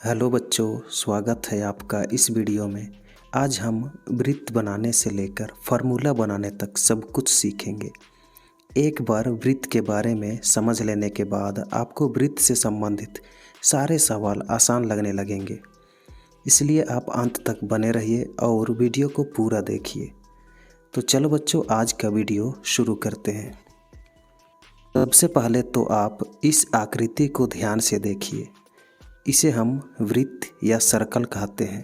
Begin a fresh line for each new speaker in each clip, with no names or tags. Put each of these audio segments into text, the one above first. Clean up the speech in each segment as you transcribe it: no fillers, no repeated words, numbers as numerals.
Hello बच्चों, स्वागत है आपका इस वीडियो में। आज हम वृत्त बनाने से लेकर फार्मूला बनाने तक सब कुछ सीखेंगे। एक बार वृत्त के बारे में समझ लेने के बाद आपको वृत्त से संबंधित सारे सवाल आसान लगने लगेंगे। इसलिए आप अंत तक बने रहिए और वीडियो को पूरा देखिए। तो चलो बच्चों, आज का वीडियो शुरू करते हैं। सबसे पहले तो आप इस आकृति को ध्यान से देखिए। इसे हम वृत्त या सर्कल कहते हैं।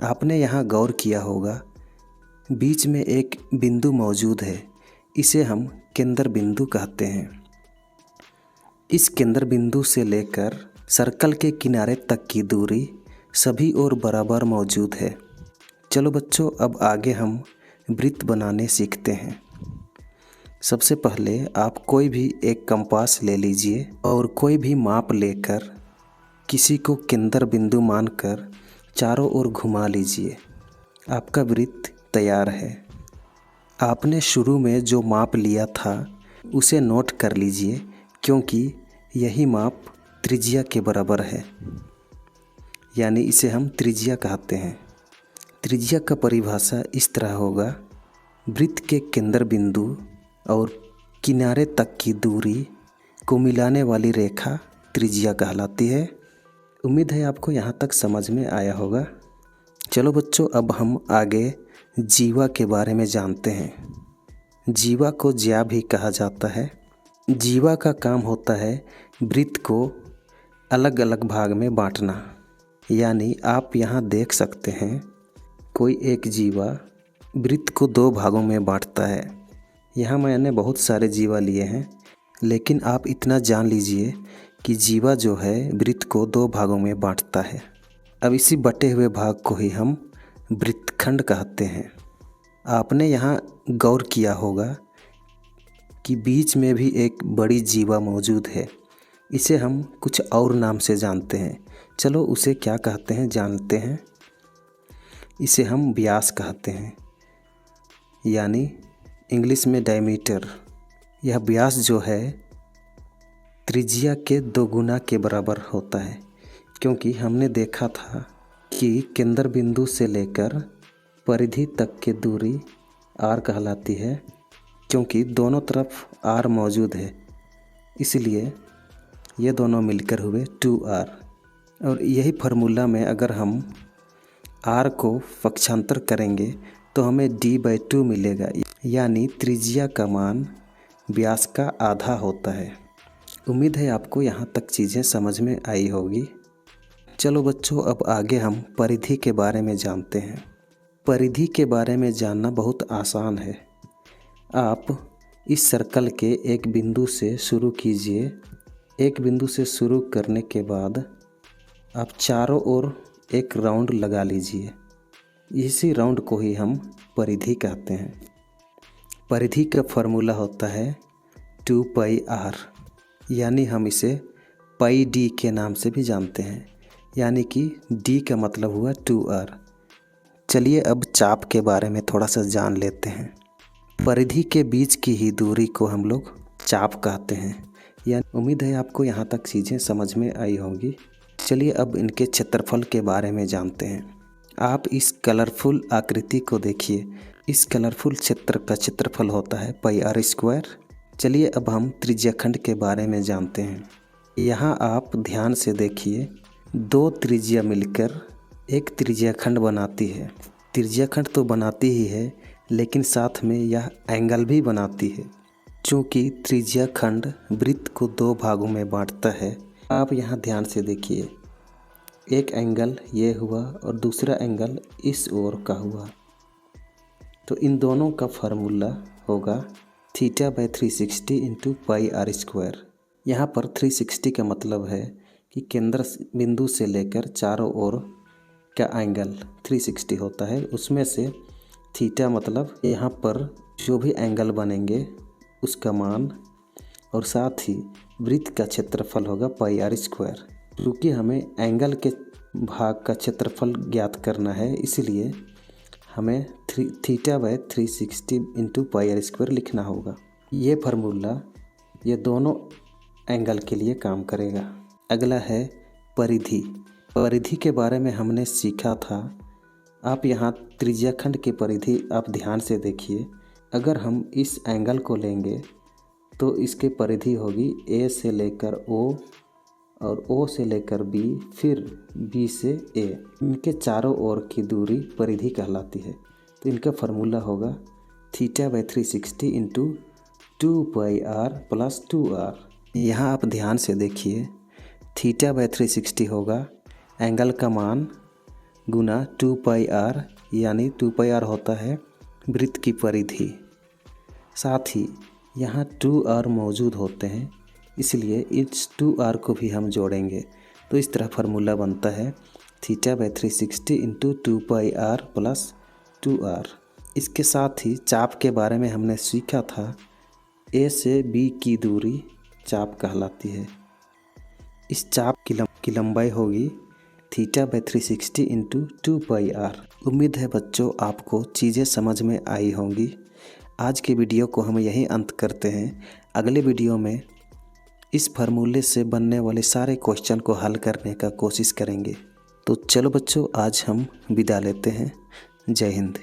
आपने यहाँ गौर किया होगा, बीच में एक बिंदु मौजूद है। इसे हम केंद्र बिंदु कहते हैं। इस केंद्र बिंदु से लेकर सर्कल के किनारे तक की दूरी सभी ओर बराबर मौजूद है। चलो बच्चों, अब आगे हम वृत्त बनाने सीखते हैं। सबसे पहले आप कोई भी एक कंपास ले लीजिए और कोई भी माप लेकर किसी को केंद्र बिंदु मानकर चारों ओर घुमा लीजिए। आपका वृत्त तैयार है। आपने शुरू में जो माप लिया था उसे नोट कर लीजिए, क्योंकि यही माप त्रिज्या के बराबर है, यानी इसे हम त्रिज्या कहते हैं। त्रिज्या का परिभाषा इस तरह होगा, वृत्त के केंद्र बिंदु और किनारे तक की दूरी को मिलाने वाली रेखा त्रिज्या कहलाती है। उम्मीद है आपको यहाँ तक समझ में आया होगा। चलो बच्चों, अब हम आगे जीवा के बारे में जानते हैं। जीवा को ज्या भी कहा जाता है। जीवा का काम होता है वृत्त को अलग अलग भाग में बांटना। यानी आप यहाँ देख सकते हैं, कोई एक जीवा वृत्त को दो भागों में बांटता है। यहाँ मैंने बहुत सारे जीवा लिए हैं, लेकिन आप इतना जान लीजिए कि जीवा जो है वृत्त को दो भागों में बांटता है। अब इसी बटे हुए भाग को ही हम वृत्तखंड कहते हैं। आपने यहाँ गौर किया होगा कि बीच में भी एक बड़ी जीवा मौजूद है। इसे हम कुछ और नाम से जानते हैं। चलो उसे क्या कहते हैं जानते हैं। इसे हम व्यास कहते हैं, यानी इंग्लिश में डायमीटर। यह व्यास जो है त्रिज्या के 2 गुना के बराबर होता है, क्योंकि हमने देखा था कि केंद्र बिंदु से लेकर परिधि तक की दूरी r कहलाती है। क्योंकि दोनों तरफ r मौजूद है, इसलिए ये दोनों मिलकर हुए 2r। और यही फार्मूला में अगर हम r को पक्षांतर करेंगे तो हमें d/2 मिलेगा, यानी त्रिज्या का मान व्यास का आधा होता है। उम्मीद है आपको यहाँ तक चीज़ें समझ में आई होगी। चलो बच्चों, अब आगे हम परिधि के बारे में जानते हैं। परिधि के बारे में जानना बहुत आसान है। आप इस सर्कल के एक बिंदु से शुरू कीजिए। एक बिंदु से शुरू करने के बाद आप चारों ओर एक राउंड लगा लीजिए। इसी राउंड को ही हम परिधि कहते हैं। परिधि का फार्मूला होता है 2πr, यानी हम इसे पाई डी के नाम से भी जानते हैं, यानी कि d का मतलब हुआ 2r। चलिए अब चाप के बारे में थोड़ा सा जान लेते हैं। परिधि के बीच की ही दूरी को हम लोग चाप कहते हैं। यानी उम्मीद है आपको यहाँ तक चीज़ें समझ में आई होंगी। चलिए अब इनके क्षेत्रफल के बारे में जानते हैं। आप इस कलरफुल आकृति को देखिए। इस कलरफुल क्षेत्र का क्षेत्रफल होता है πr²। चलिए अब हम त्रिज्याखंड के बारे में जानते हैं। यहाँ आप ध्यान से देखिए, 2 त्रिज्या मिलकर एक त्रिज्याखंड बनाती है। त्रिज्याखंड तो बनाती ही है, लेकिन साथ में यह एंगल भी बनाती है। चूँकि त्रिज्याखंड वृत्त को 2 भागों में बांटता है, आप यहाँ ध्यान से देखिए, एक एंगल ये हुआ और दूसरा एंगल इस ओर का हुआ। तो इन दोनों का फार्मूला होगा θ/360 × πr²। यहाँ पर 360 का मतलब है कि केंद्र बिंदु से लेकर चारों ओर का एंगल 360 होता है। उसमें से थीटा मतलब यहाँ पर जो भी एंगल बनेंगे उसका मान, और साथ ही वृत्त का क्षेत्रफल होगा πr²। क्योंकि हमें एंगल के भाग का क्षेत्रफल ज्ञात करना है, इसलिए हमें θ/360 × πr² लिखना होगा। ये फार्मूला ये दोनों एंगल के लिए काम करेगा। अगला है परिधि। परिधि के बारे में हमने सीखा था। आप यहाँ त्रिज्याखंड की परिधि आप ध्यान से देखिए। अगर हम इस एंगल को लेंगे तो इसके परिधि होगी ए से लेकर ओ और ओ से लेकर बी, फिर बी से ए। इनके चारों ओर की दूरी परिधि कहलाती है। तो इनका फार्मूला होगा θ/360 इंटू 2πr प्लस 2r। यहाँ आप ध्यान से देखिए, θ/360 होगा एंगल का मान गुना 2πr, यानी 2πr होता है वृत्त की परिधि। साथ ही यहाँ 2r मौजूद होते हैं, इसलिए इस 2r को भी हम जोड़ेंगे। तो इस तरह फार्मूला बनता है θ/360 इंटू 2πr प्लस 2r। इसके साथ ही चाप के बारे में हमने सीखा था। ए से बी की दूरी चाप कहलाती है। इस चाप की लंबाई होगी θ/360 इंटू 2πr। उम्मीद है बच्चों आपको चीज़ें समझ में आई होंगी। आज के वीडियो को हम यहीं अंत करते हैं। अगले वीडियो में इस फार्मूले से बनने वाले सारे क्वेश्चन को हल करने का कोशिश करेंगे। तो चलो बच्चों, आज हम विदा लेते हैं। जय हिंद।